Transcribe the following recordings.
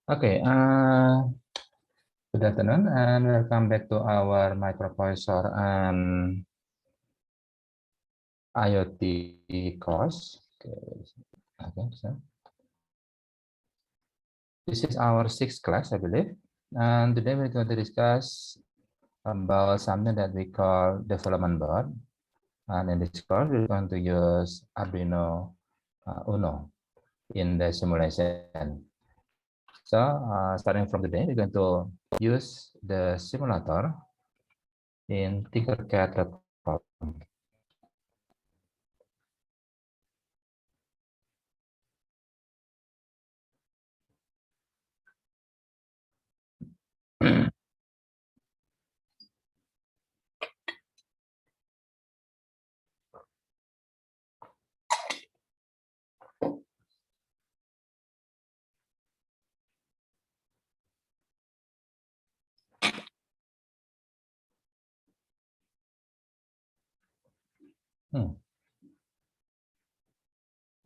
Okay, good afternoon and welcome back to our microprocessor and IoT course. Okay, so this is our sixth class, I believe, and today we're going to discuss about something that we call development board. And in this course, we're going to use Arduino Uno in the simulation. So starting from today, we're going to use the simulator in Tinkercad.com.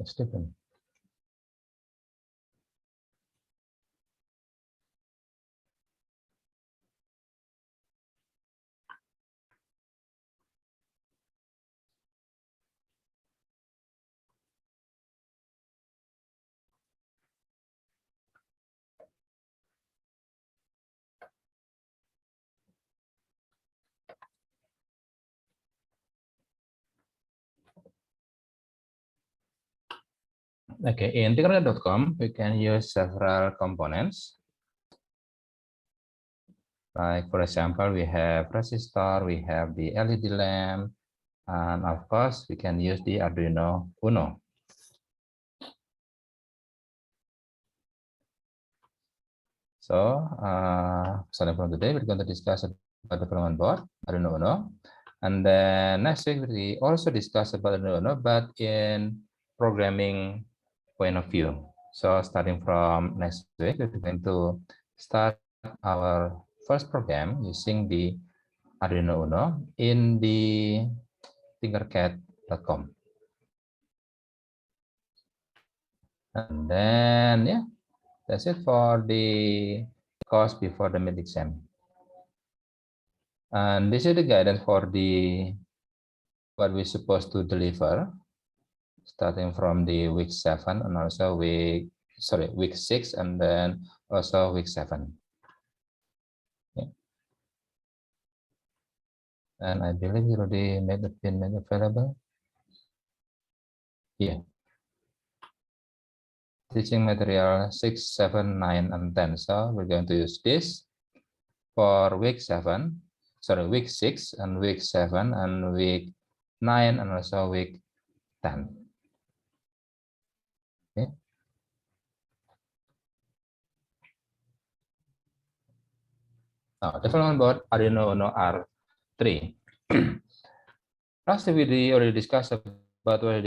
It's different. Okay, in Tinkercad.com, we can use several components. Like, for example, we have resistor, we have the LED lamp, and of course, we can use the Arduino Uno. So, starting from today, we're going to discuss about development board, Arduino Uno. And then next week, we also discuss about Arduino Uno, but in programming point of view. So starting from next week, we're going to start our first program using the Arduino Uno in the Tinkercad.com. And then, yeah, that's it for the course before the mid exam. And this is the guidance for the what we're supposed to deliver, starting from the week 7 and also week 6 and then also week 7. And I believe you already made the pin made available. Yeah. Teaching material 6, 7, 9, and 10. So we're going to use this for week 7, week 6 and week 7 and week 9 and also week 10. Okay. Now, development board Arduino Uno R3. Last week we already discussed about what is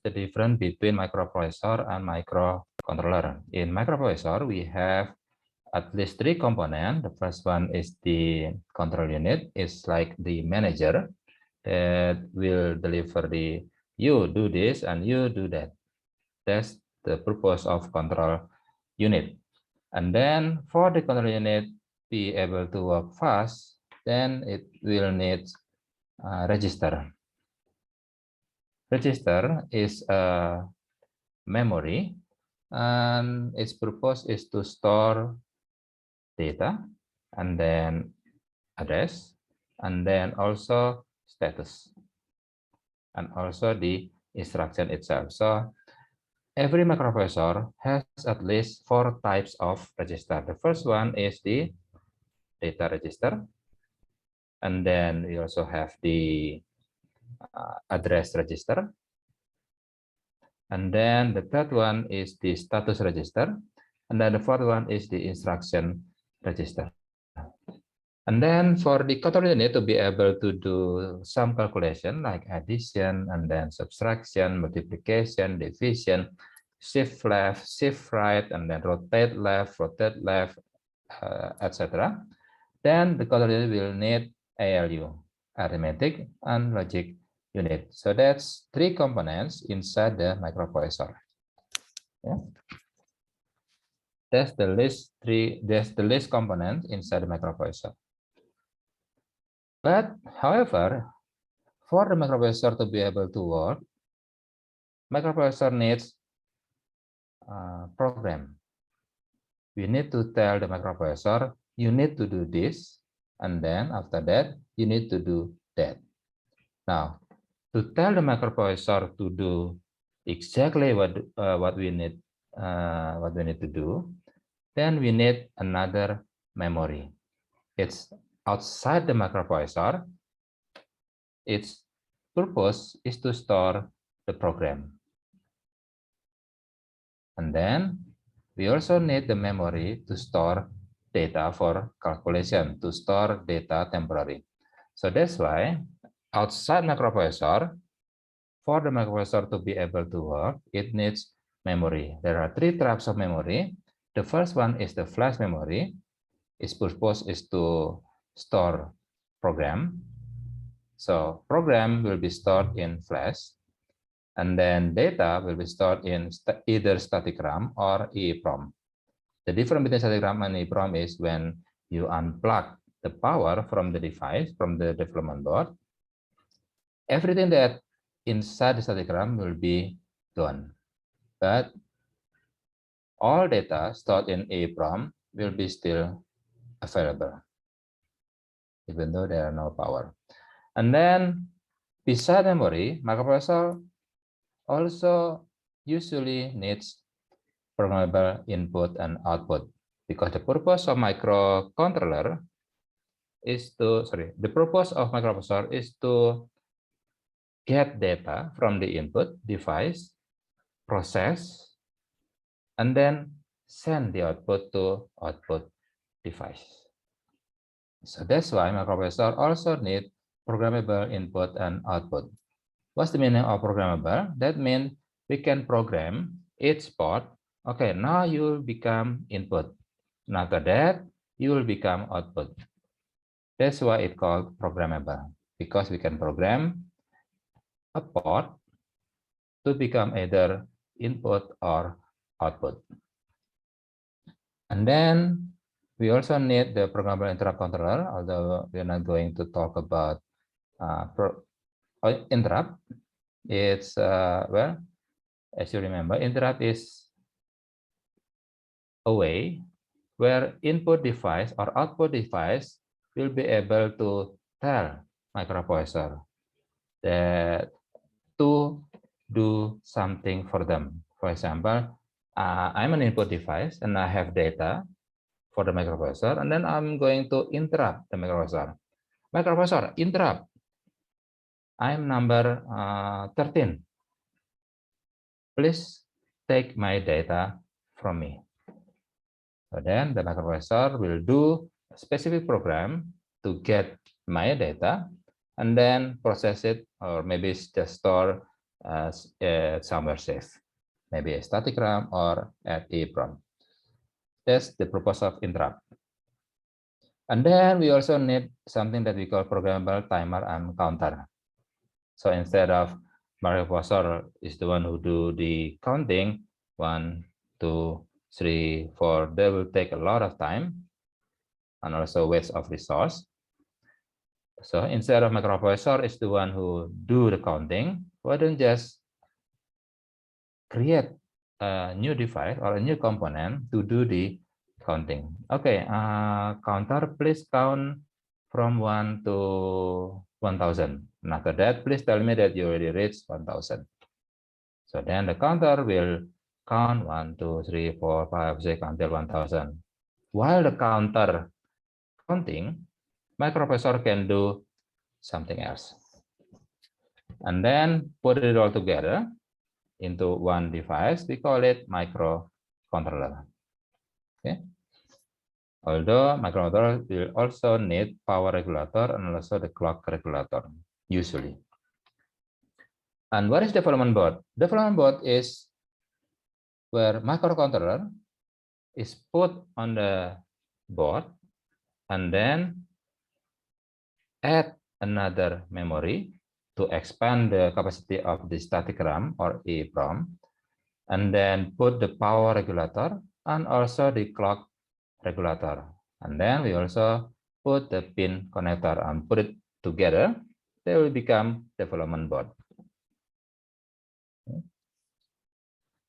the difference between microprocessor and microcontroller. In microprocessor, we have at least 3 components. The first one is the control unit. It's like the manager that will deliver the you do this and you do that. That's the purpose of control unit. And then for the control unit be able to work fast, then it will need register. Register is a memory, and its purpose is to store data, and then address, and then also status, and also the instruction itself. So every microprocessor has at least 4 types of register. The first one is the data register, and then we also have the address register, and then the third one is the status register, and then the fourth one is the instruction register. And then for the control unit to be able to do some calculation like addition and then subtraction, multiplication, division, shift left, shift right, and then rotate left, etc. Then the control unit will need ALU, arithmetic and logic unit. So that's 3 components inside the microprocessor. Yeah. That's the list component inside the microprocessor. But however, for the microprocessor to be able to work, microprocessor needs a program. We need to tell the microprocessor, you need to do this, and then after that, you need to do that. Now, to tell the microprocessor to do exactly what we need to do, then we need another memory. It's outside the microprocessor. Its purpose is to store the program. And then we also need the memory to store data for calculation, to store data temporary. So that's why outside microprocessor, for the microprocessor to be able to work, it needs memory. There are three types of memory. The first one is the flash memory. Its purpose is to store program. So program will be stored in flash, and then data will be stored in either static RAM or EEPROM. The difference between static RAM and EEPROM is when you unplug the power from the device, from the development board, everything that inside the static RAM will be gone. But all data stored in EEPROM will be still available, even though there are no power. And then beside memory, microprocessor also usually needs programmable input and output, because the purpose of microcontroller is to, the purpose of microprocessor is to get data from the input device, process, and then send the output to output device. So that's why microprocessor also need programmable input and output. What's the meaning of programmable? That means we can program each port. Okay, now you will become input. And after that, you will become output. That's why it's called programmable, because we can program a port to become either input or output. And then we also need the programmable interrupt controller, although we're not going to talk about interrupt. It's, well, as you remember, interrupt is a way where input device or output device will be able to tell microprocessor that to do something for them. For example, I'm an input device and I have data for the microprocessor, and then I'm going to interrupt the microprocessor. Microprocessor, interrupt. I'm number 13. Please take my data from me. So then the microprocessor will do a specific program to get my data and then process it, or maybe just store somewhere safe, maybe a static RAM or at EEPROM. That's the purpose of interrupt. And then we also need something that we call programmable timer and counter. So instead of microprocessor is the one who do the counting, 1, 2, 3, 4, they will take a lot of time and also waste of resource. So instead of microprocessor is the one who do the counting, why don't just create a new device or a new component to do the counting. Okay, counter, please count from 1 to 1000. And after that, please tell me that you already reached 1000. So then the counter will count 1, 2, 3, 4, 5, 6 until 1000. While the counter counting, microprocessor can do something else. And then put it all together into one device. We call it microcontroller. Okay. Although microcontroller will also need power regulator and also the clock regulator, usually. And what is development board? Development board is where microcontroller is put on the board and then add another memory to expand the capacity of the static RAM or EEPROM, and then put the power regulator and also the clock regulator. And then we also put the pin connector and put it together. They will become development board.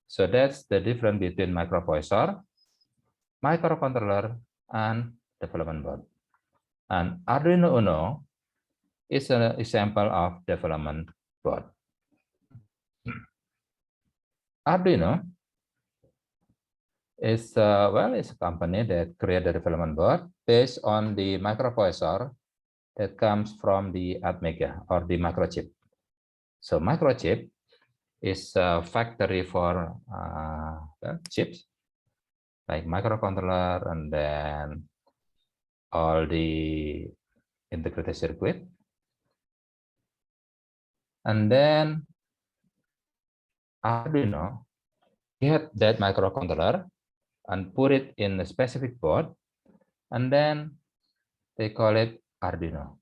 So that's the difference between microprocessor, microcontroller, and development board. And Arduino Uno is an example of development board. Arduino is it's a company that created a development board based on the microprocessor that comes from the Atmega or the microchip. So microchip is a factory for chips like microcontroller and then all the integrated circuit. And then Arduino get that microcontroller and put it in a specific board, and then they call it Arduino.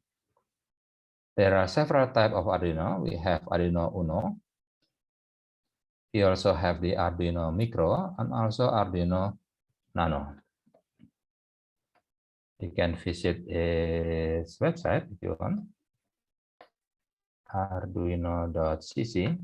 There are several types of Arduino. We have Arduino Uno. We also have the Arduino Micro and also Arduino Nano. You can visit its website if you want, arduino.cc.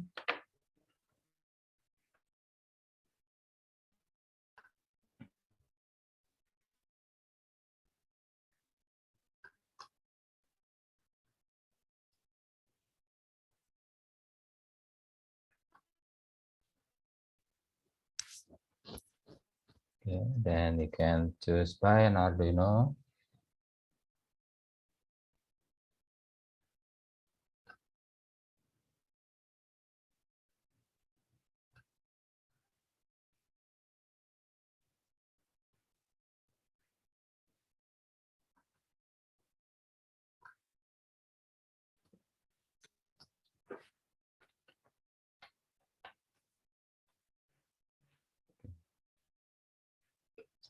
Okay, then you can choose buy an Arduino.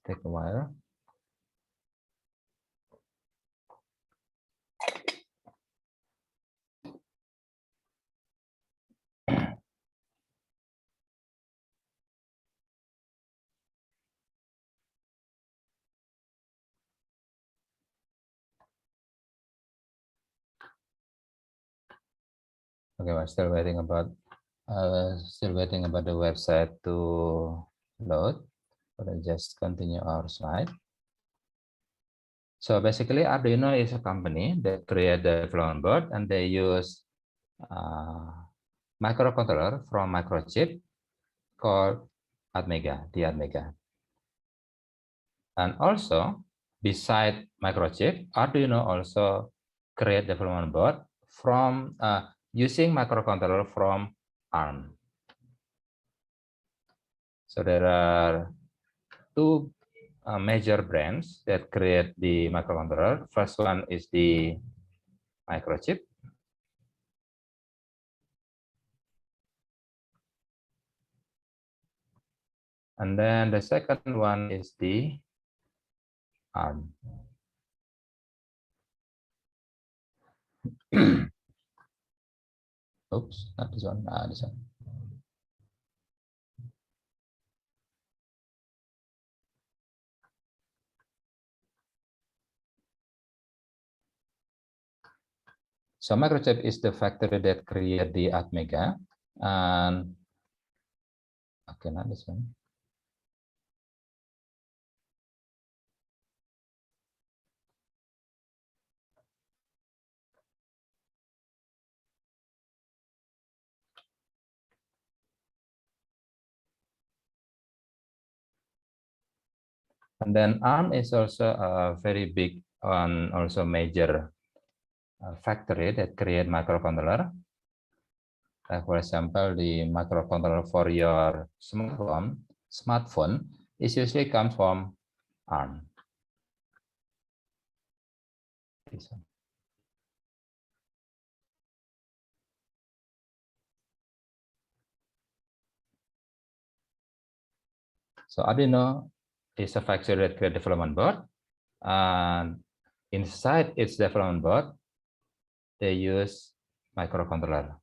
Take a while. Okay, we're still waiting about the website to load. But just continue our slide. So basically, Arduino is a company that create the development board, and they use microcontroller from microchip called Atmega, the Atmega. And also, beside microchip, Arduino also create development board from using microcontroller from ARM. So there are two major brands that create the microcontroller. First one is the microchip. And then the second one is the ARM. Oops, not this one. This one. So microchip is the factory that create the Atmega, and okay, not this one. And then ARM is also a very big and also major factory that create microcontroller. For example, the microcontroller for your smartphone is usually comes from ARM. So Arduino is a factory that create development board, and inside its development board, they use microcontroller.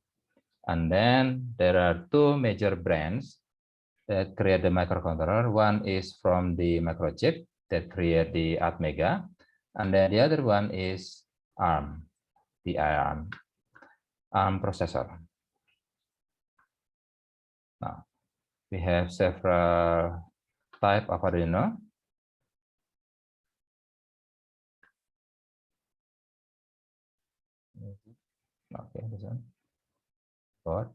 And then there are two major brands that create the microcontroller. One is from the microchip that create the Atmega, and then the other one is ARM, the ARM processor. Now, we have several type of Arduino. Okay, this one. Board.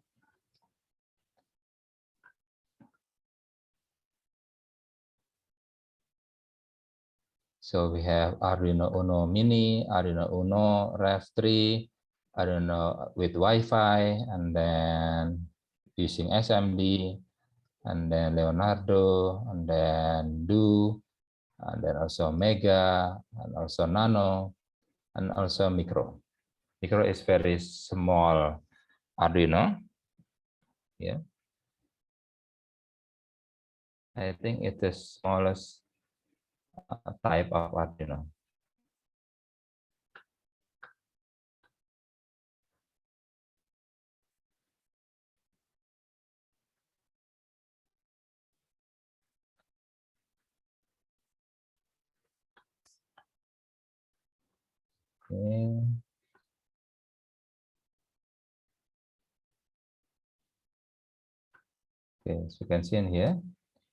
So we have Arduino Uno Mini, Arduino Uno Rev 3, Arduino with Wi-Fi, and then using SMD, and then Leonardo, and then Do, and then also Mega, and also Nano, and also Micro. Micro is very small Arduino. Yeah, I think it is smallest type of Arduino. Okay. Okay, so you can see in here,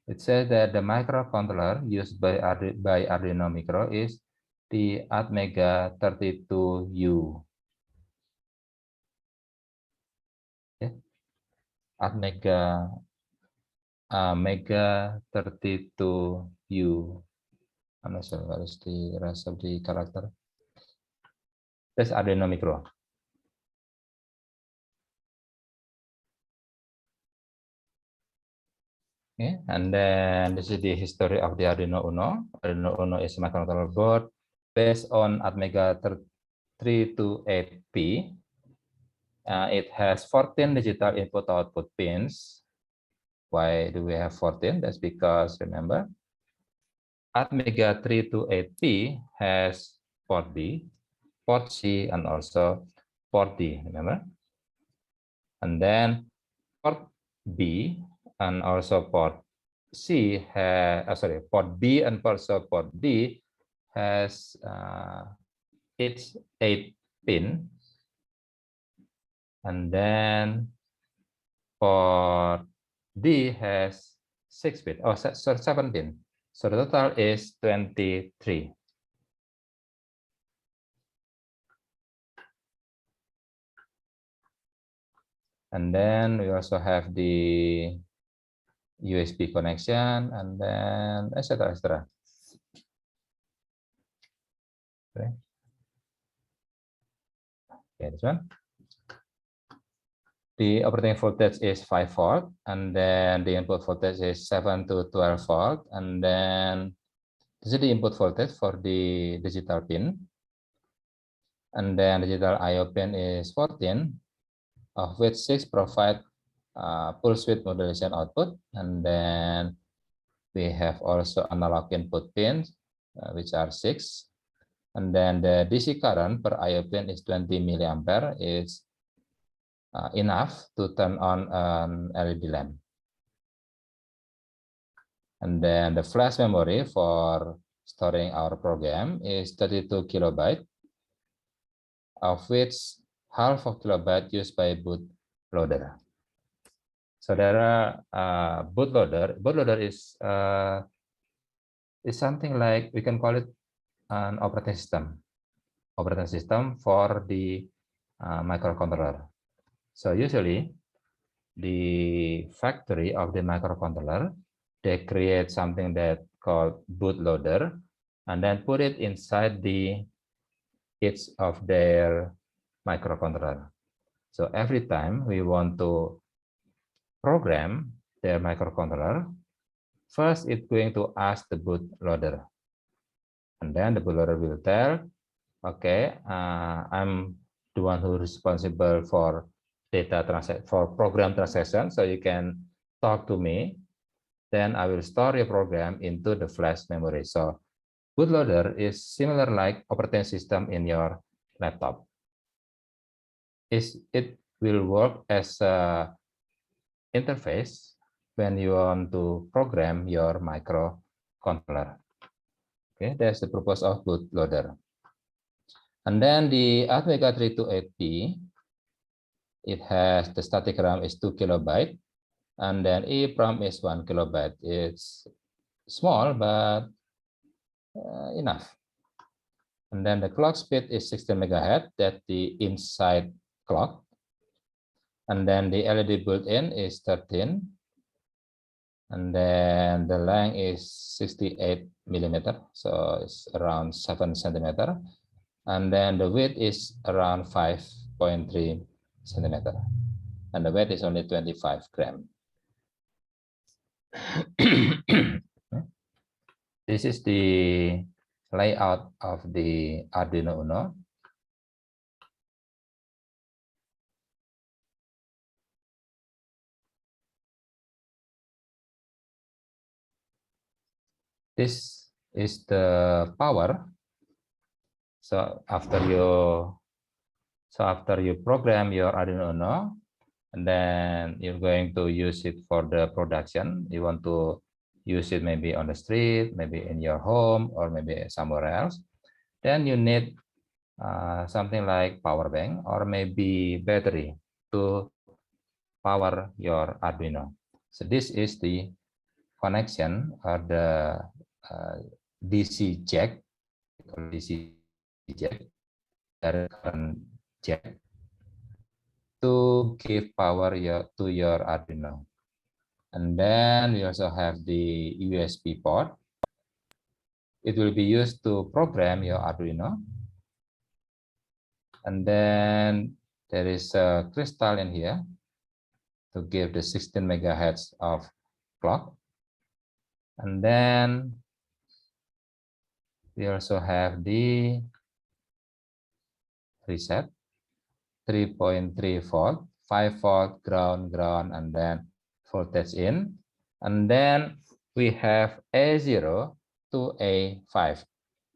it says that the microcontroller used by Arduino Micro is the Atmega 32U. Okay. Atmega Mega 32U. I'm not sure what is the rest of the character. That's Arduino Micro. Okay, and then this is the history of the Arduino Uno. Arduino Uno is a microcontroller board based on Atmega 328P. It has 14 digital input-output pins. Why do we have 14? That's because, remember, Atmega 328P has port B, port C, and also port D, remember? And then port B and also port C has, port B and also port D has each 8 pin. And then port D has 6 pin, 7 pin. So the total is 23. And then we also have the USB connection, and then etc. etc. Okay. Okay, this one. The operating voltage is 5 volt, and then the input voltage is 7 to 12 volt, and then this is the input voltage for the digital pin, and then digital I/O pin is 14, of which 6 provide pulse width modulation output, and then we have also analog input pins, which are 6, and then the DC current per I/O pin is 20 milliampere, is enough to turn on an LED lamp. And then the flash memory for storing our program is 32 kilobyte, of which half of kilobyte used by bootloader. So there are bootloader. Bootloader is something like, we can call it an operating system for the microcontroller. So usually the factory of the microcontroller, they create something that called bootloader, and then put it inside each of their microcontroller. So every time we want to program their microcontroller, first it's going to ask the bootloader, and then the bootloader will tell, okay, I'm the one who is responsible for program transaction, so you can talk to me. Then I will store your program into the flash memory. So bootloader is similar like operating system in your laptop. It will work as a interface when you want to program your microcontroller. Okay, that's the purpose of bootloader. And then the Atmega 328P, it has the static RAM is 2 kilobyte, and then EEPROM is 1 kilobyte. It's small, but enough. And then the clock speed is 16 megahertz, that's the inside clock. And then the LED built-in is 13. And then the length is 68 millimeter, so it's around 7 centimeter. And then the width is around 5.3 centimeter. And the weight is only 25 grams. This is the layout of the Arduino Uno. This is the power. So after you program your Arduino Uno, and then you're going to use it for the production. You want to use it maybe on the street, maybe in your home, or maybe somewhere else. Then you need something like power bank or maybe battery to power your Arduino. So this is the connection or the DC jack, direct current jack, to give power to your Arduino. And then we also have the USB port. It will be used to program your Arduino. And then there is a crystal in here to give the 16 megahertz of clock. And then we also have the reset, 3.3 volt, 5 volt, ground, and then voltage in. And then we have A0 to A5.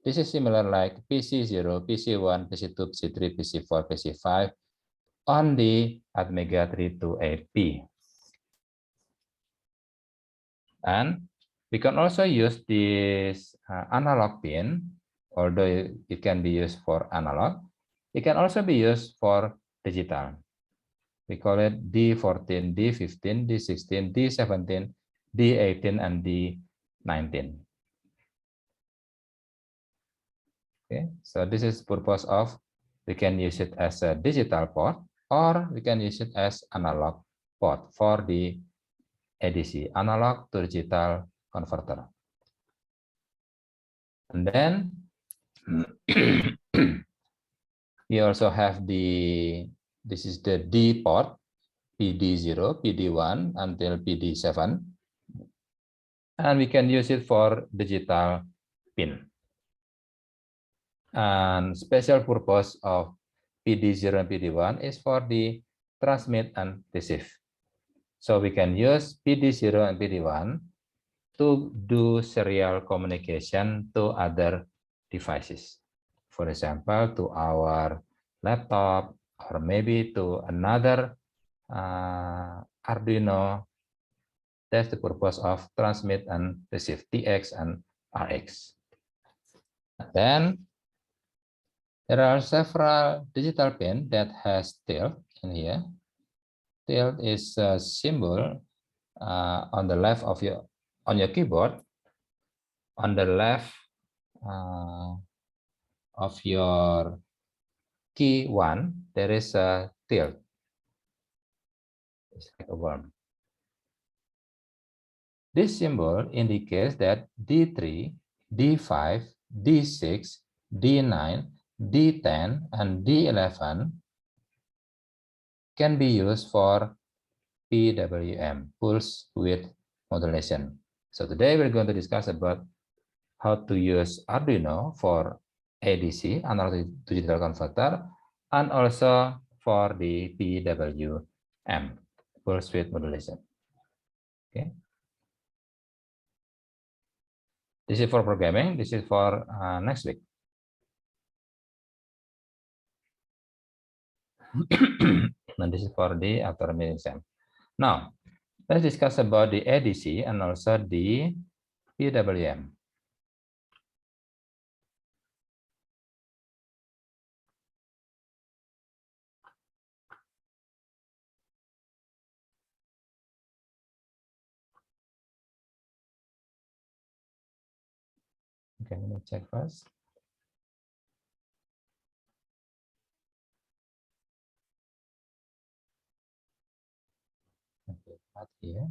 This is similar like PC0, PC1, PC2, PC3, PC4, PC5 on the Atmega 328P. And we can also use this analog pin, although it can be used for analog. It can also be used for digital. We call it D14, D15, D16, D17, D18, and D19. Okay, so this is purpose of, we can use it as a digital port, or we can use it as analog port for the ADC, analog to digital converter. And then we also have this is the D port, PD0, PD1 until PD7. And we can use it for digital pin. And special purpose of PD0 and PD1 is for the transmit and receive. So we can use PD0 and PD1 to do serial communication to other devices. For example, to our laptop, or maybe to another Arduino. That's the purpose of transmit and receive, TX and RX. And then there are several digital pins that has tilt in here. Tilt is a symbol on the left of your keyboard. On the left of your key 1, there is a tilt. It's like a worm. This symbol indicates that D3, D5, D6, D9, D10, and D11 can be used for PWM, pulse width modulation. So today we're going to discuss about how to use Arduino for ADC, analog to digital converter, and also for the PWM, pulse width modulation. Okay. This is for programming. This is for next week. And this is for the after meeting exam. Now, Let's discuss about the ADC and also the PWM. Okay, let me check first. Okay, not here.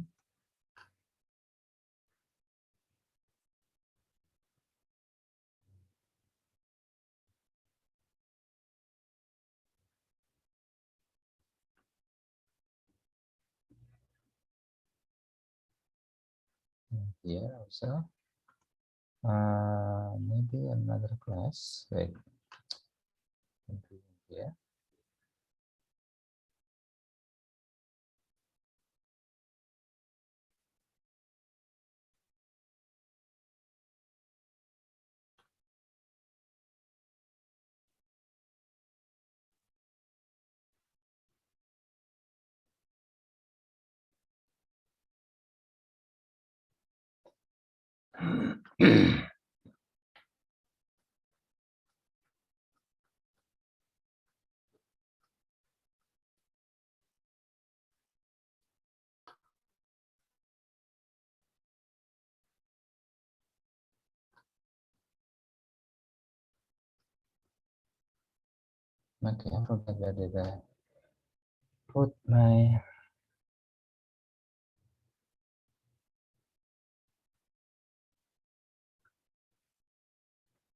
Here also. Maybe another class. Wait. Here. Okay, I forgot where did I put my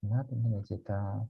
not in digital.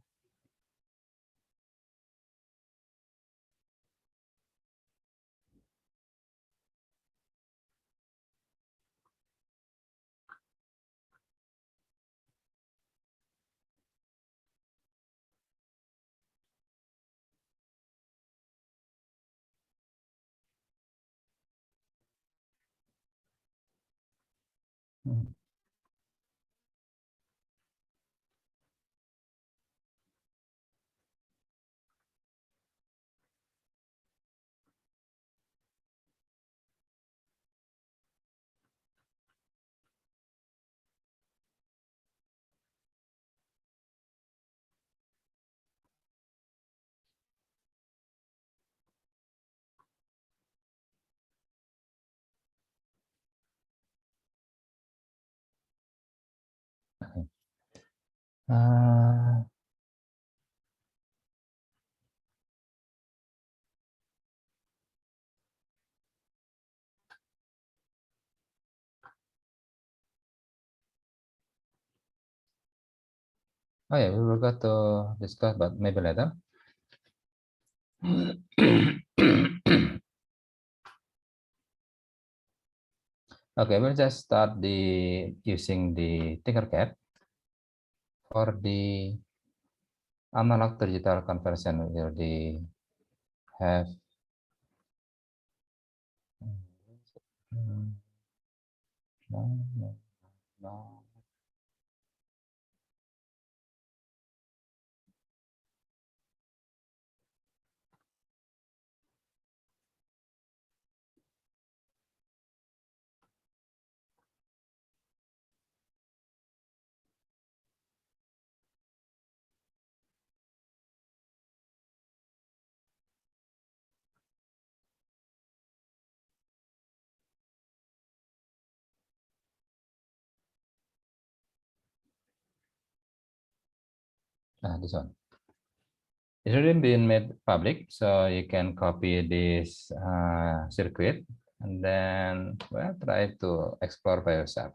Uh, oh yeah, we forgot to discuss, but maybe later. Okay, we'll just start the using the Tinkercad for the analog to digital conversion. We already have no. This one. It's already been made public, so you can copy this circuit and then well, try to explore by yourself.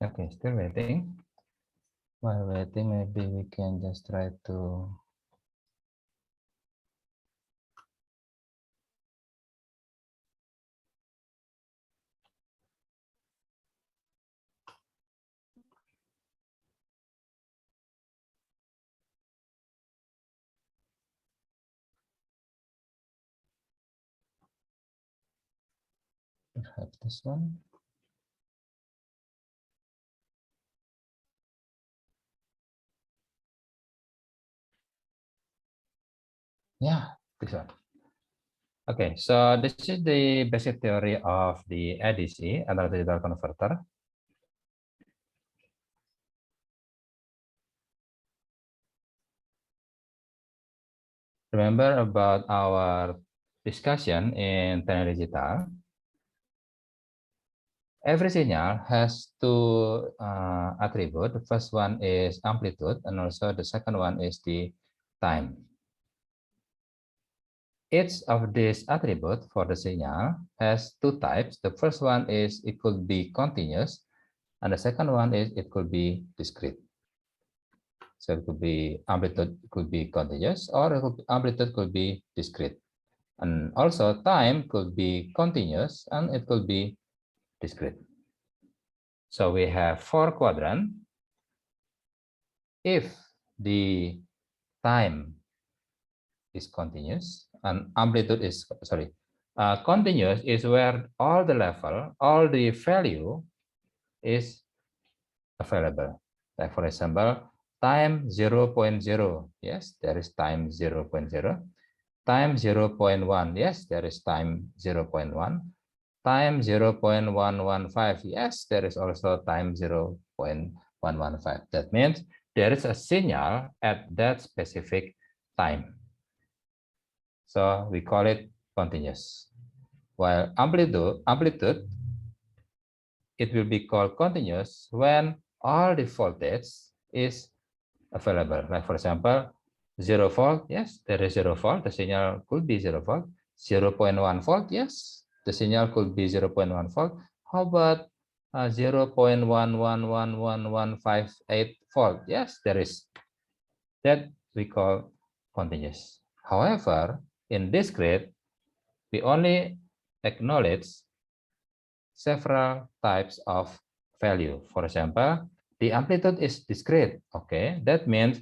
Okay, still waiting. While waiting, maybe we can just try to Perhaps this one. Yeah, this one. Okay, so this is the basic theory of the ADC, analog digital converter. Remember about our discussion in Teknik Digital. Every signal has two attributes. The first one is amplitude, and also the second one is the time. Each of these attributes for the signal has two types. The first one is it could be continuous, and the second one is it could be discrete. So it could be amplitude could be continuous, or amplitude could be discrete. And also time could be continuous and it could be discrete. So we have 4 quadrants. If the time is continuous and amplitude is, continuous is where all the level, all the value is available. Like for example, time 0.0, yes, there is time 0.0. Time 0.1, yes, there is time 0.1. Time 0.115, yes, there is also time 0.115. That means there is a signal at that specific time. So we call it continuous. While amplitude, it will be called continuous when all the voltage is available. Like for example, 0 volt, yes, there is 0 volt, the signal could be 0 volt. 0.1 volt, yes, the signal could be 0.1 volt. How about 0.1111158 volt? Yes, there is. That we call continuous. However, in discrete, we only acknowledge several types of value. For example, the amplitude is discrete. Okay, that means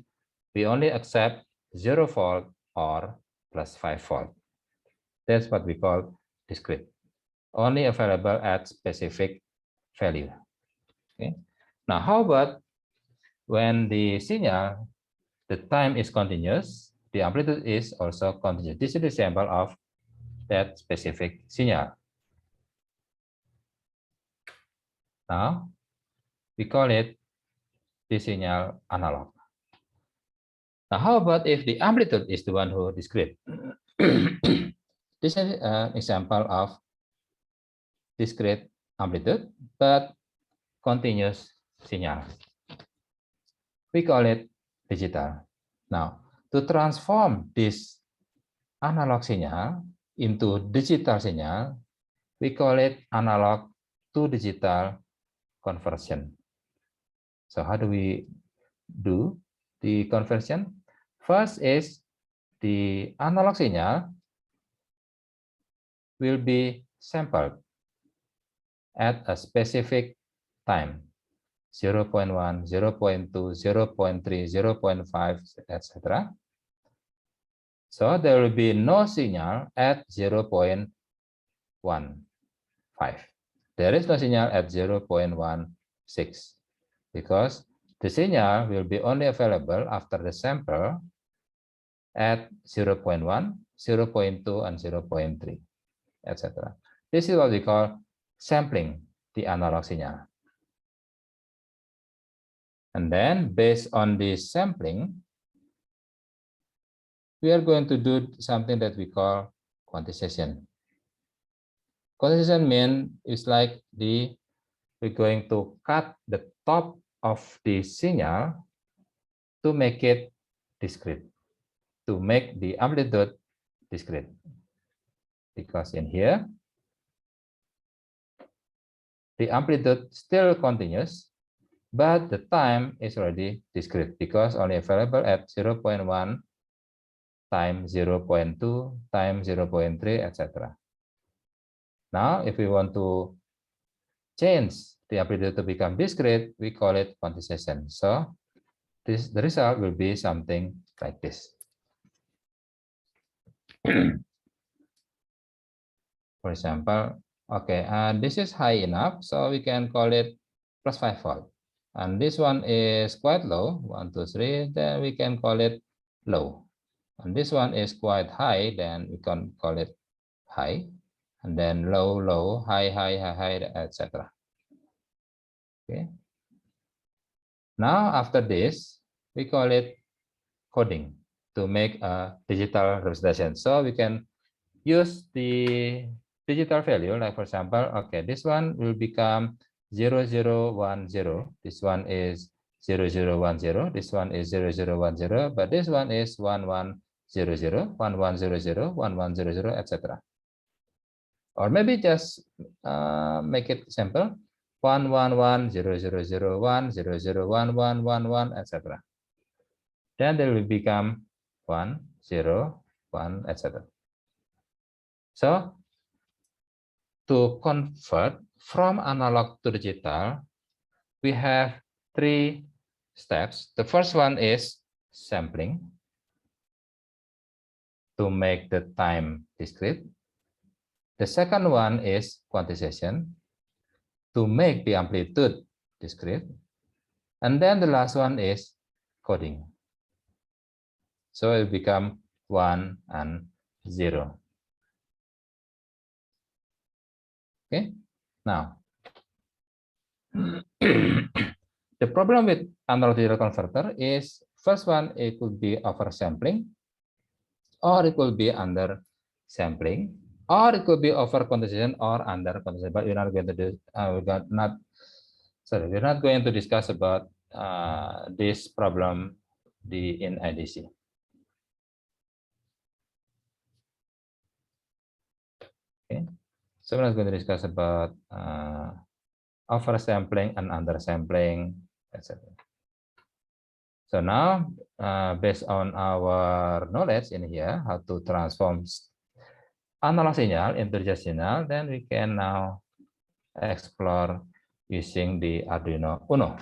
we only accept 0 volt or plus 5 volt. That's what we call discrete. Only available at specific value. Okay. Now, how about when the signal, the time is continuous, the amplitude is also continuous. This is the example of that specific signal. Now, we call it the signal analog. Now, how about if the amplitude is the one who discrete? This is an example of discrete amplitude, but continuous signal. We call it digital. Now, to transform this analog signal into digital signal, we call it analog to digital conversion. So how do we do the conversion? First is the analog signal will be sampled at a specific time, 0.1, 0.2, 0.3, 0.5, etc. So there will be no signal at 0.15. There is no signal at 0.16 because the signal will be only available after the sample at 0.1, 0.2, and 0.3, etc. This is what we call sampling the analog signal. And then based on this sampling, we are going to do something that we call quantization. Quantization means it's like we're going to cut the top of the signal to make it discrete, to make the amplitude discrete. Because in here, the amplitude still continuous, but the time is already discrete because only available at 0.1 times 0.2 times 0.3, etc. Now, if we want to change the amplitude to become discrete, we call it quantization. So the result will be something like this. For example, Okay, and this is high enough, so we can call it plus 5 volt. And this one is quite low, 1, 2, 3, then we can call it low. And this one is quite high, then we can call it high. And then low, low, high, high, high, high, etc. Okay. Now after this, we call it coding to make a digital representation. So we can use the digital value, like for example, okay, this one will become 0010. This one is 0010. This one is 0010, but this one is 1100, 1100, 1100, etc. Or maybe just make it simple, 111, 0001, 001111, etc. Then they will become 1, 0, 1, etc. So to convert from analog to digital, we have 3 steps. The first one is sampling to make the time discrete. The second one is quantization to make the amplitude discrete. And then the last one is coding. So it will become 1 and 0. Okay, now the problem with analog digital converter is first one, it could be oversampling, or it could be under sampling, or it could be over quantization or under quantization. But we're not going to do. We're not going to discuss about this problem in IDC. Okay, so we're not going to discuss about oversampling and undersampling, etc. So now, based on our knowledge in here, how to transform analog signal into digital signal, then we can now explore using the Arduino Uno.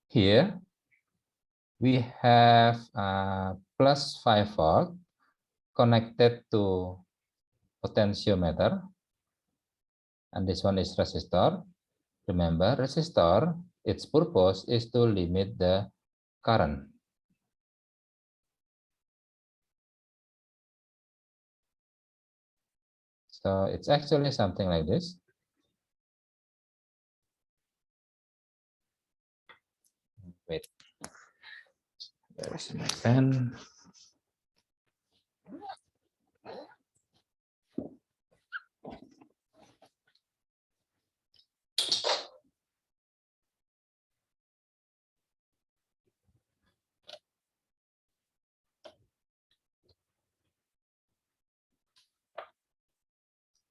Here, we have plus 5 volt connected to potentiometer, and this one is resistor. Remember, resistor, its purpose is to limit the current. So it's actually something like this. Wait, where is my pen?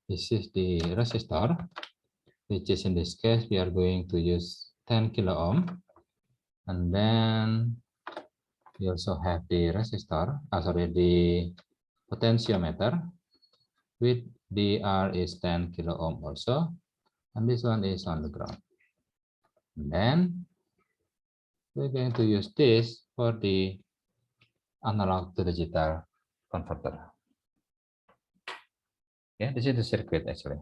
This is the resistor, which is in this case, we are going to use 10 kilo ohm. And then we also have the resistor, the potentiometer with DR is 10 kilo ohm also. And this one is on the ground. And then we're going to use this for the analog to digital converter. Yeah, this is the circuit actually.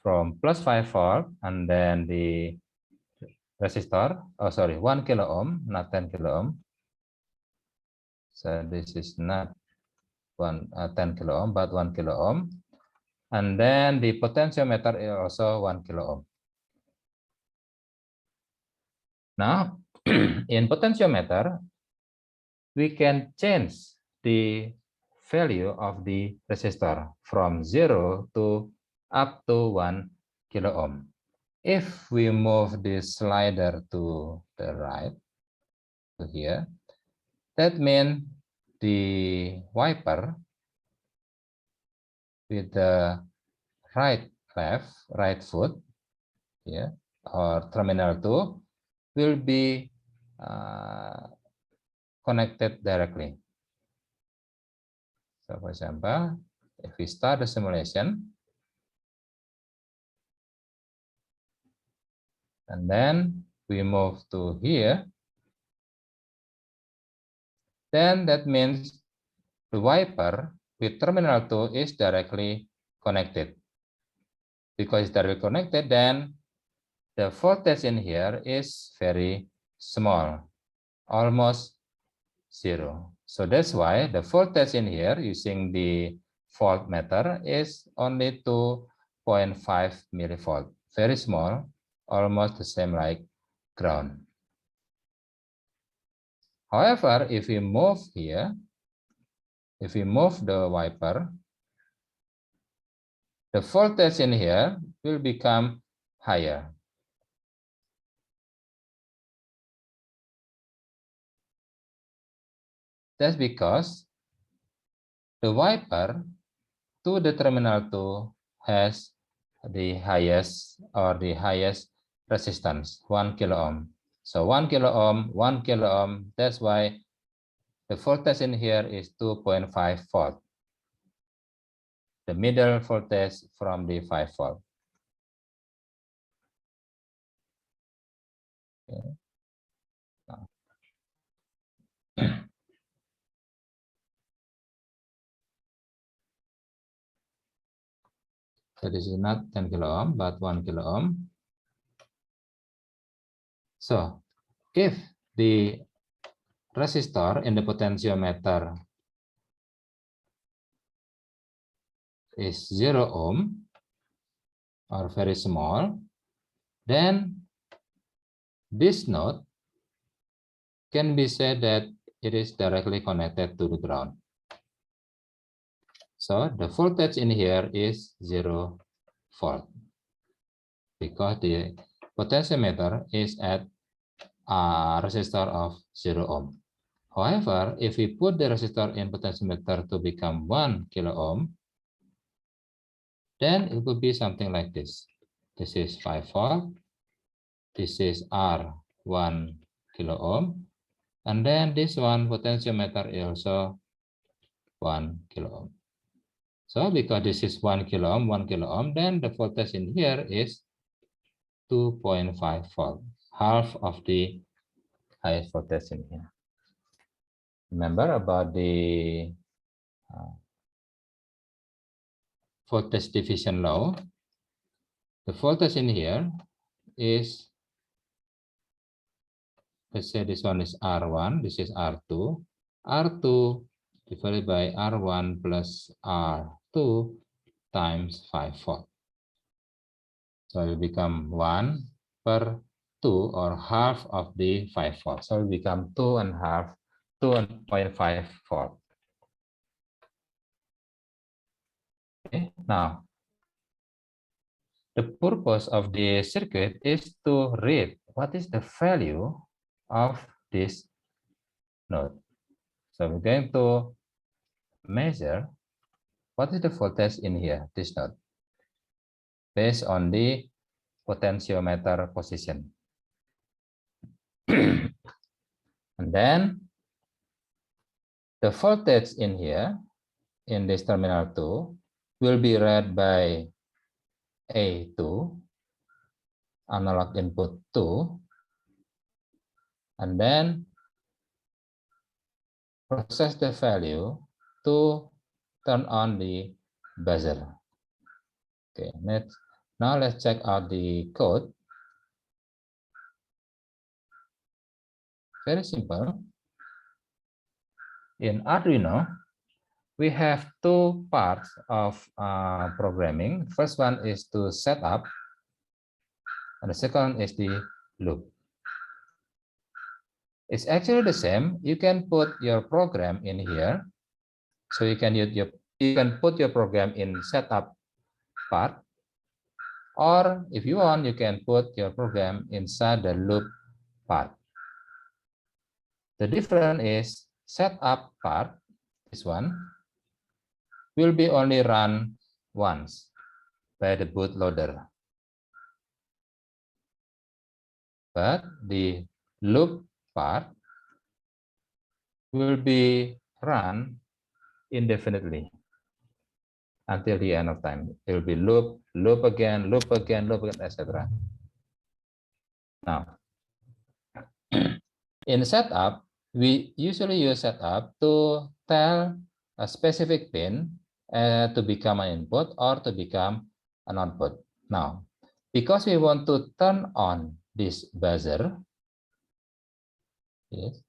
From plus 5 volt, and then the resistor, 1 kilo ohm, not 10 kilo ohm. So this is not 10 kilo ohm, but 1 kilo ohm. And then the potentiometer is also 1 kilo ohm. Now, in potentiometer, we can change the value of the resistor from 0 to up to 1 kilo ohm. If we move this slider to the right, to here, that means the wiper with the right foot here, or terminal 2, will be connected directly. So for example, if we start the simulation, and then we move to here, then that means the wiper with terminal 2 is directly connected. Because it's directly connected, then the voltage in here is very small, almost 0. So that's why the voltage in here using the voltmeter is only 2.5 millivolt, very small, almost the same like ground. However, if we move here, if we move the wiper, the voltage in here will become higher. That's because the wiper to the terminal 2 has the highest resistance, 1 kilo ohm. So 1 kilo ohm, that's why the voltage in here is 2.5 volt. The middle voltage from the 5 volt. Okay. So this is not 10 kilo ohm, but 1 kilo ohm. So if the resistor in the potentiometer is 0 ohm or very small, then this node can be said that it is directly connected to the ground. So the voltage in here is 0 volt because the potentiometer is at a resistor of 0 ohm. However, if we put the resistor in potentiometer to become 1 kilo ohm, then it would be something like this. This is 5 volt. This is R1 kilo ohm. And then this one potentiometer is also 1 kilo ohm. So because this is 1 kilo ohm, then the voltage in here is 2.5 volt, half of the highest voltage in here. Remember about the voltage division law. The voltage in here is, let's say this one is R1, this is R2. R2 divided by R1 plus R2 times 5 volt. So it will become 1 per 2 or half of the 5 volt. So it will become 2.5 volt. Okay, now the purpose of the circuit is to read what is the value of this node. So we're going to measure what is the voltage in here, this node, based on the potentiometer position. And then the voltage in here, in this terminal 2, will be read by A2, analog input 2, and then process the value to turn on the buzzer. Okay, now let's check out the code. Very simple. In Arduino, we have two parts of programming. First one is to set up, and the second is the loop. It's actually the same. You can put your program in here. So you can put your program in setup part, or if you want, you can put your program inside the loop part. The difference is setup part, this one, will be only run once by the bootloader. But the loop part will be run indefinitely until the end of time. It will be loop again, etc. Now, in setup, We usually use setup to tell a specific pin to become an input or to become an output. Now, because we want to turn on this buzzer, yes,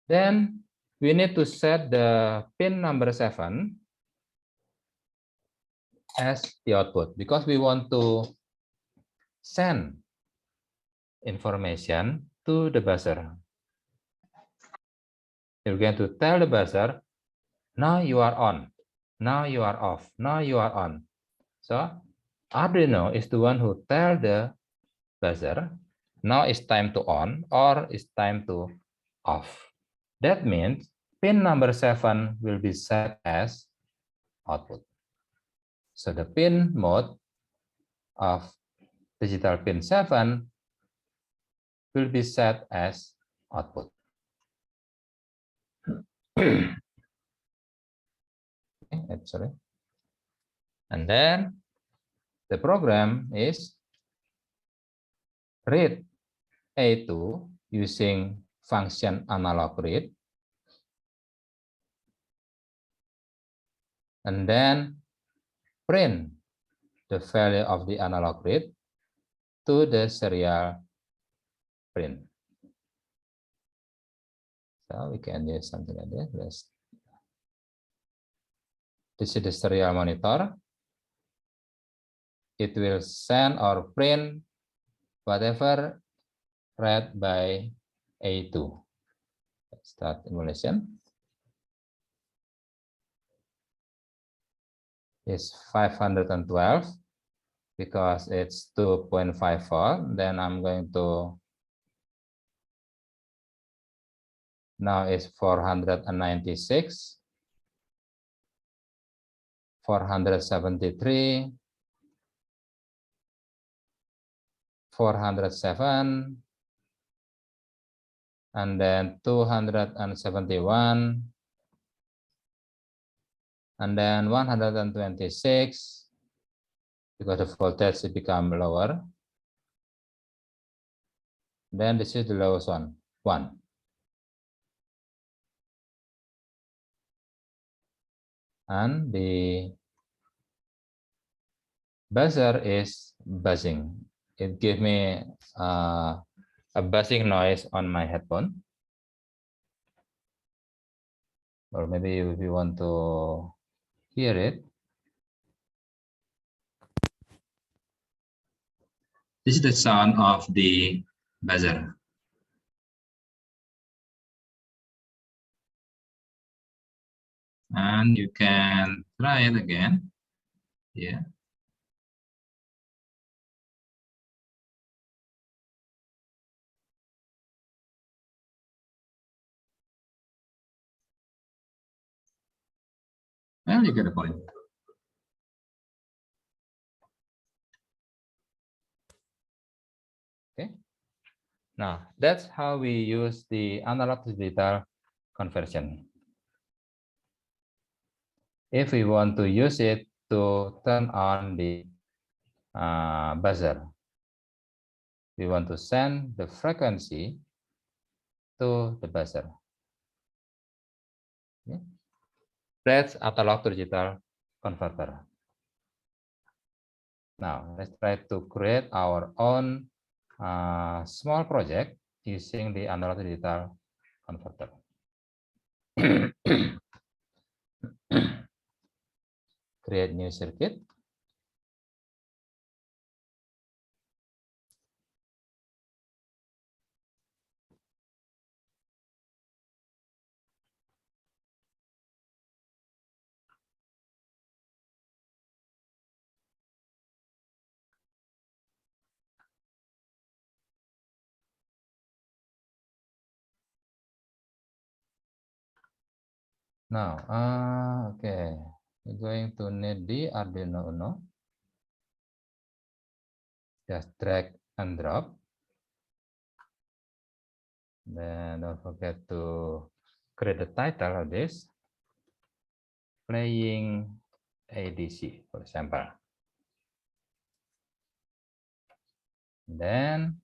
then we need to set the pin number 7 as the output because we want to send information to the buzzer. You're going to tell the buzzer, now you are on, now you are off, now you are on. So Arduino is the one who tell the buzzer, now it's time to on or it's time to off. That means pin number 7 will be set as output. So the pin mode of digital pin 7 will be set as output. Okay, sorry. And then the program is read A2 using function analog read, and then print the value of the analog read to the serial print. So we can use something like this. This is the serial monitor. It will send or print whatever read by A2. Let's start emulation. It's 512 because it's 2.54. Then I'm going to, now it's 496, 473, 407, and then 271, and then 126, because the voltage will become lower. Then this is the lowest one, 1. And the buzzer is buzzing. It gives me a buzzing noise on my headphone. Or maybe if you want to hear it. This is the sound of the buzzer. And you can try it again. Yeah. Well, you get the point. Okay. Now, that's how we use the analog to digital conversion. If we want to use it to turn on the buzzer, we want to send the frequency to the buzzer. Okay. That's analog to digital converter. Now, let's try to create our own small project using the analog to digital converter. Create new circuit. Now, okay, we're going to need the Arduino Uno. Just drag and drop. Then don't forget to create the title of this. Playing ADC, for example. Then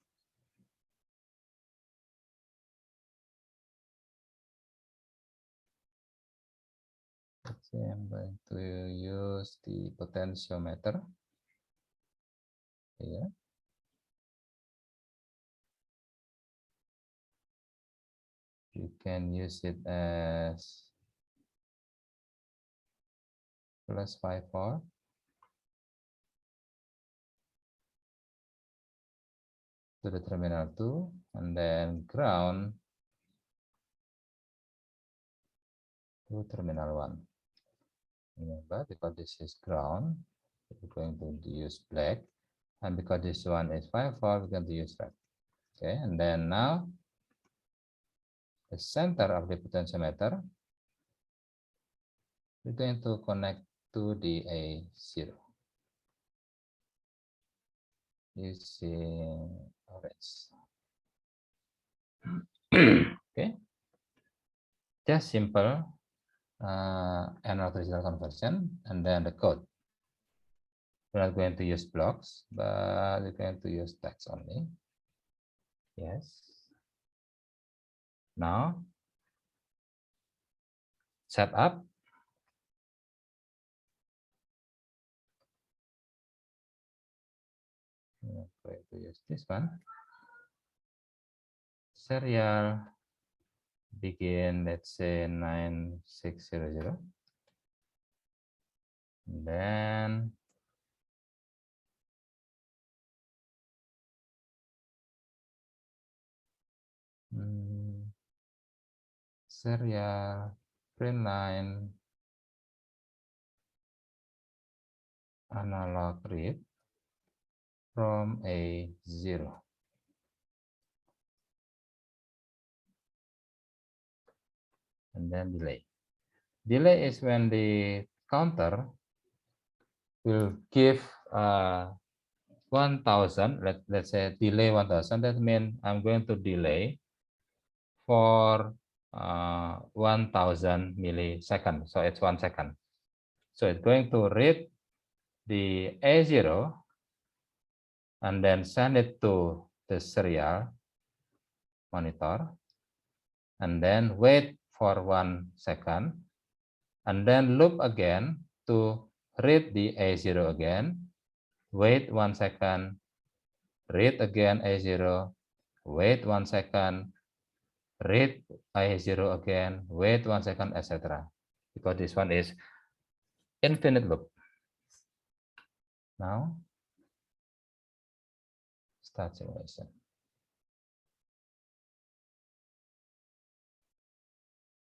Okay, I'm going to use the potentiometer here. You can use it as plus 5 volt to the terminal 2, and then ground to terminal 1. Remember, because this is ground, we're going to use black, and because this one is 5 volt, we're going to use red. Okay, and then now the center of the potentiometer, we're going to connect to the A0 using orange. Okay, just simple analog to digital conversion, and then the code. We're not going to use blocks, but we're going to use text only. Yes. Now, set up. I'm going to use this one. Serial begin, let's say 9600. And then serial print line analog read from A0. And then delay. Delay is when the counter will give 1000, let's say delay 1000. That means I'm going to delay for 1000 milliseconds. So it's 1 second. So it's going to read the A0 and then send it to the serial monitor, and then wait for 1 second, and then loop again to read the A0 again, wait 1 second, read again A0, wait 1 second, read A0 again, wait 1 second, etc. Because this one is infinite loop. Now, start simulation.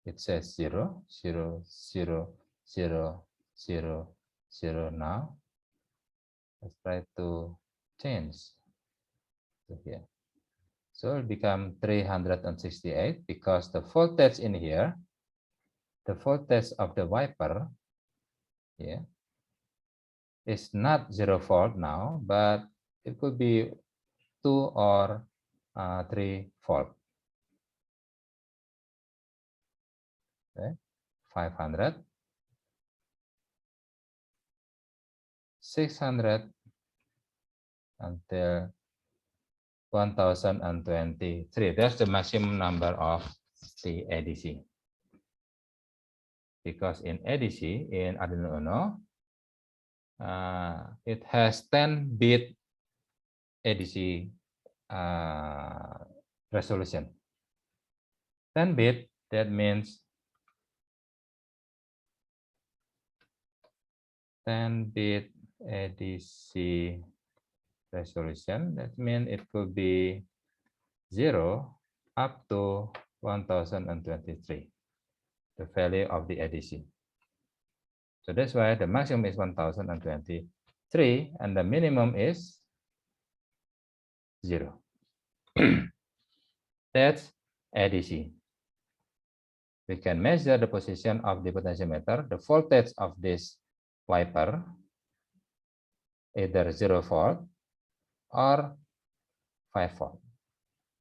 It says 0, 0, 0, 0, 0, 0 now. Let's try to change to here. So it become 368 because the voltage in here, the voltage of the wiper here is not 0 volt now, but it could be 2 or 3 volt. Okay, 500, 600 until 1023. That's the maximum number of the ADC. Because in ADC, in Arduino Uno, it has 10-bit ADC resolution. 10-bit, that means 10-bit ADC resolution. That means it could be 0 up to 1023, the value of the ADC. So that's why the maximum is 1023 and the minimum is 0. That's ADC. We can measure the position of the potentiometer, the voltage of this wiper, either 0 volt or 5 volt.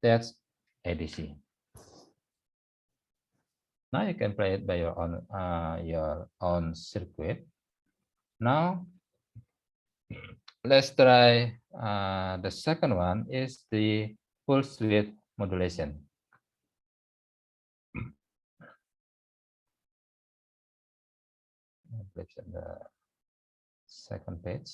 That's ADC. Now you can play it by your own circuit. Now let's try the second one is the pulse width modulation. flip on the second page.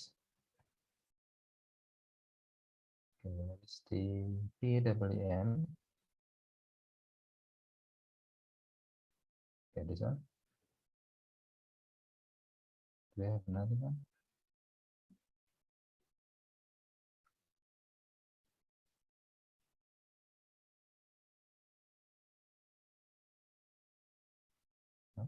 Okay, it's the PWM. Okay, this one. Do we have another one? No?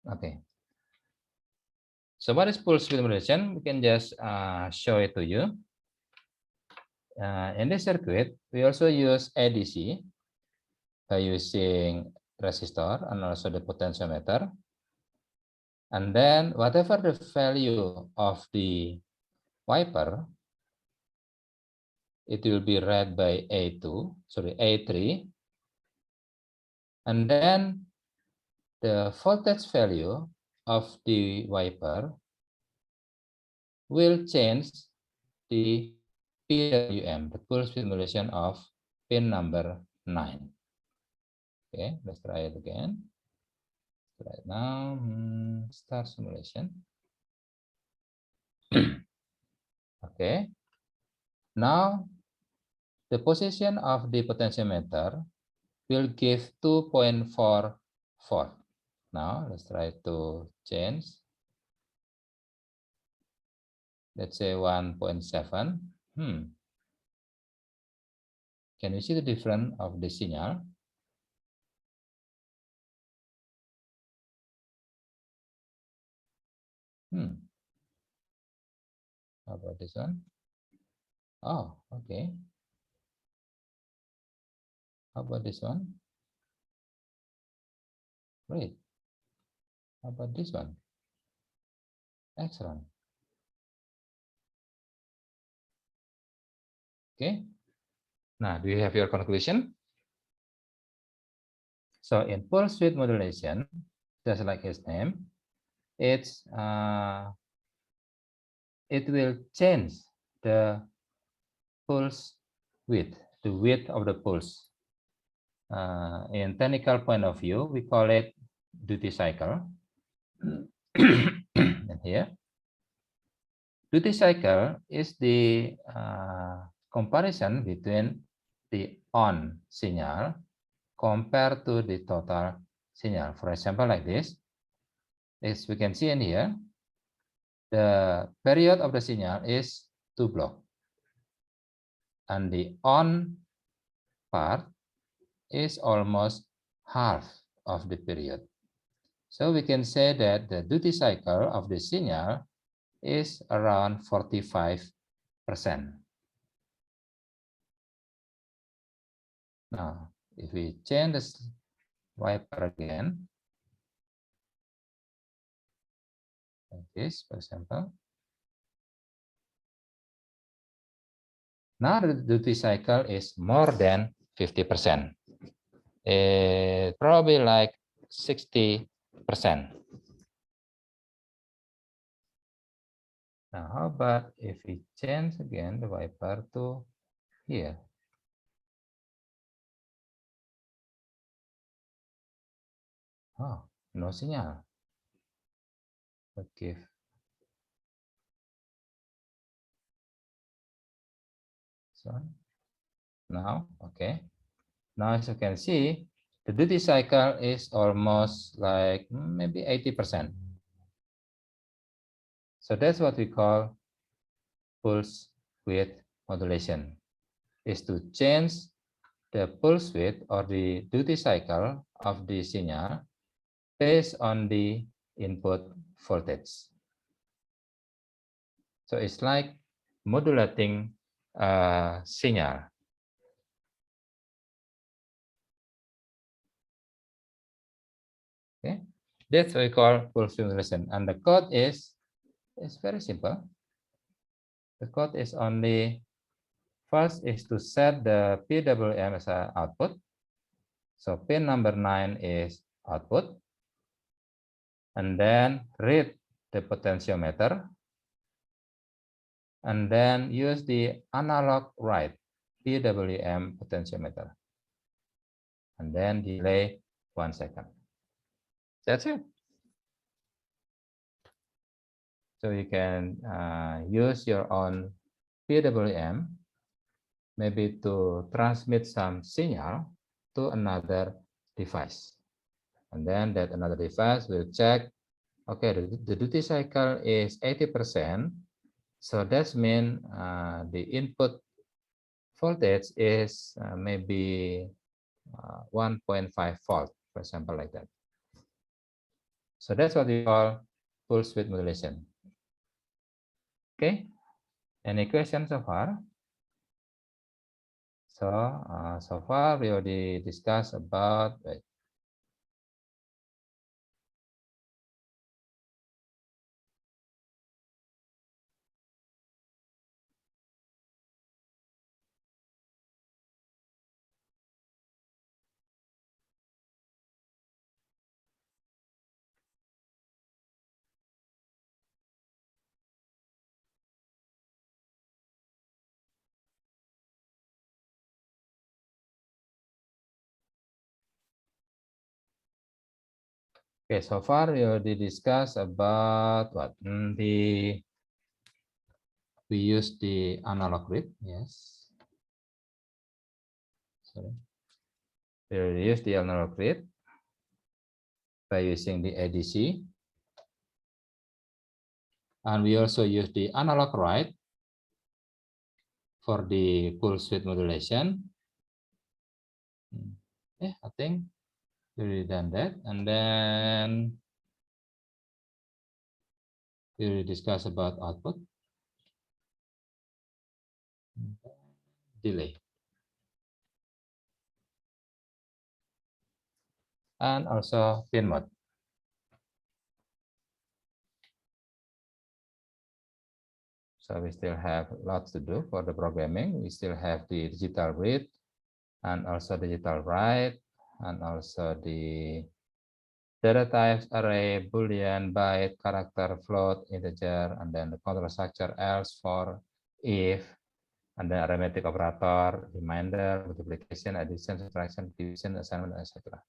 Okay. So what is pulse width modulation? We can just show it to you. In this circuit, we also use ADC by using resistor and also the potentiometer. And then whatever the value of the wiper, it will be read by A3. And then the voltage value of the wiper will change the PWM, the pulse width modulation of pin number 9. Okay, let's try it again. Right now, start simulation. Okay. Now, the position of the potentiometer will give 2.4 volt. Now, let's try to change. Let's say 1.7. Can you see the difference of the signal? How about this one? Oh, okay. How about this one? Great. How about this one? Excellent. Okay. Now, do you have your conclusion? So in pulse width modulation, just like its name, it will change the pulse width, the width of the pulse. In technical point of view, we call it duty cycle. And here, duty cycle is the comparison between the on signal compared to the total signal. For example, like this, as we can see in here, the period of the signal is 2 blocks, and the on part is almost half of the period. So we can say that the duty cycle of the signal is around 45%. Now, if we change the wiper again, like this, for example, now the duty cycle is more than 50%. Probably like 60%. Now, how about if we change again the wiper to here? Oh, no signal. Let's give. So now, okay. Now, as you can see, the duty cycle is almost like maybe 80%. So that's what we call pulse width modulation, is to change the pulse width or the duty cycle of the signal based on the input voltage. So it's like modulating a signal. Okay, that's what we call full simulation, and the code is very simple. The code is only first is to set the PWM as an output. So pin number 9 is output, and then read the potentiometer, and then use the analog write PWM potentiometer, and then delay 1 second. That's it. So you can use your own PWM, maybe to transmit some signal to another device. And then that another device will check, okay, the duty cycle is 80%. So that means the input voltage is maybe 1.5 volt, for example, like that. So that's what we call pulse width modulation. Okay, any questions so far? So far we already discussed about okay, so far we already discussed about what we use the analog grid, yes. Sorry, we use the analog grid by using the ADC, and we also use the analog write for the pulse width modulation. Yeah, I think we already done that, and then we will discuss about output delay, and also pin mode. So we still have lots to do for the programming. We still have the digital read and also digital write, and also the data types, array, boolean, byte, character, float, integer, and then the control structure else, for, if, and then arithmetic operator, reminder, multiplication, addition, subtraction, division, assignment, etc.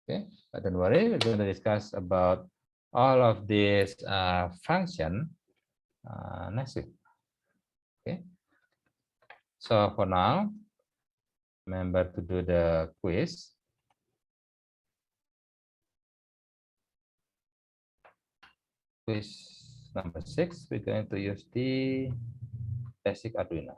Okay, but don't worry, we're going to discuss about all of these function next week. Okay, so for now, remember to do the quiz. Quiz number 6, we're going to use the basic Arduino.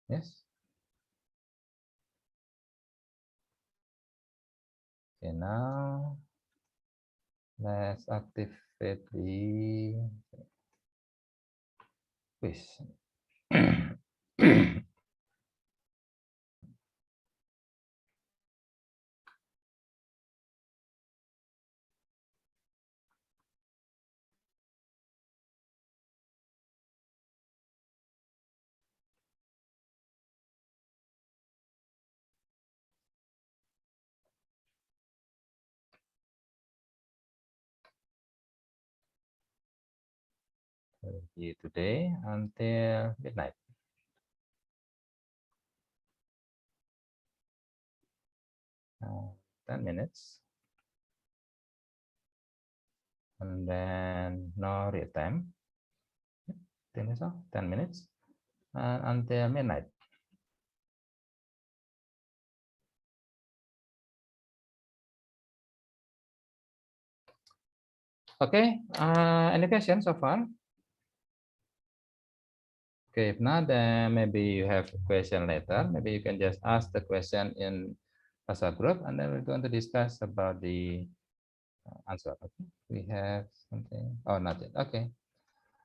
Yes. Okay, now let's activate the quiz. Today until midnight. Uh, 10 minutes. And then no real time. 10 minutes until midnight. Okay, any questions so far? Okay, if not, then maybe you have a question later. Maybe you can just ask the question in WhatsApp group, and then we're going to discuss about the answer. Okay, we have something. Oh, not yet. Okay.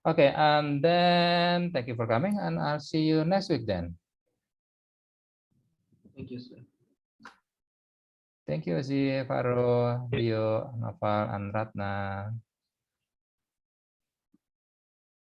Okay, and then thank you for coming, and I'll see you next week then. Thank you, sir. Thank you, Zi, Faro, Dio, Noval, and Ratna.